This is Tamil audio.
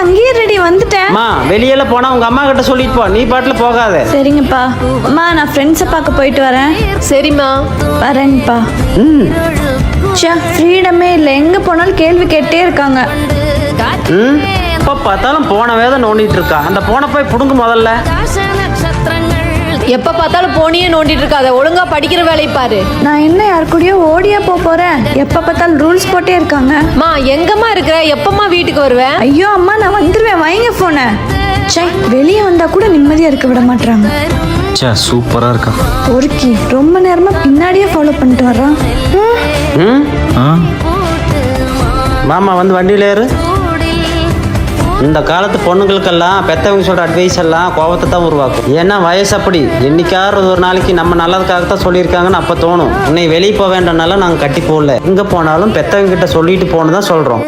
அங்கேயே ரெடி வந்துட்டேன். அம்மா வெளியில போனா உங்க அம்மா கிட்ட சொல்லிட்டு போ, நீ பாட்டுல போகாத. சரிங்கப்பா. அம்மா நான் ஃப்ரெண்ட்ஸை பார்க்க போயிட்டு வரேன். சரிம்மா. வரேன்ப்பா. ஃப்ரீடமே இல்லை, எங்க போனாலும் கேள்வி கேட்டே இருக்காங்க. இப்ப பார்த்தாலும் போன வேதை நோண்டிட்டு இருக்கா. அந்த போன போய் புடுங்க முதல்ல. எப்ப பார்த்தாலும் போனியே நோண்டிட்டு இருக்காத, ஒழுங்கா படிக்கிற வேலையை பாரு. நான் என்ன யார் கூடயோ ஓடியா போறேன்? எப்ப பார்த்தாலும் ரூல்ஸ் போட்டே இருக்காங்க. மா எங்கம்மா இருக்கிற, எப்பம்மா வீட்டுக்கு வருவேன்? ஐயோ அம்மா நான் வந்துருவேன், வைங்க போன. சே, வெளியே வந்தா கூட நிம்மதியா இருக்க விட மாட்டாங்க. சூப்பரா இருக்கா. ஒருக்கி ரொம்ப நேரமா பின்னாடியே ஃபாலோ பண்ணிட்டு வர்றான். மாமா வந்து வண்டியில ஏறு. இந்த காலத்து பொண்ணுங்களுக்கெல்லாம் பெத்தவங்க சொல்ற அட்வைஸ் எல்லாம் கோபத்தை தான் உருவாக்கும். ஏன்னா வயசு அப்படி. என்னைக்காவது ஒரு நாளைக்கு நம்ம நல்லதுக்காகத்தான் சொல்லியிருக்காங்கன்னு அப்போ தோணும். உன்னை வெளியே போக வேண்டனால நாங்கள் கட்டி போடல. எங்கே போனாலும் பெத்தவங்க கிட்ட சொல்லிட்டு போன்னு தான் சொல்கிறோம்.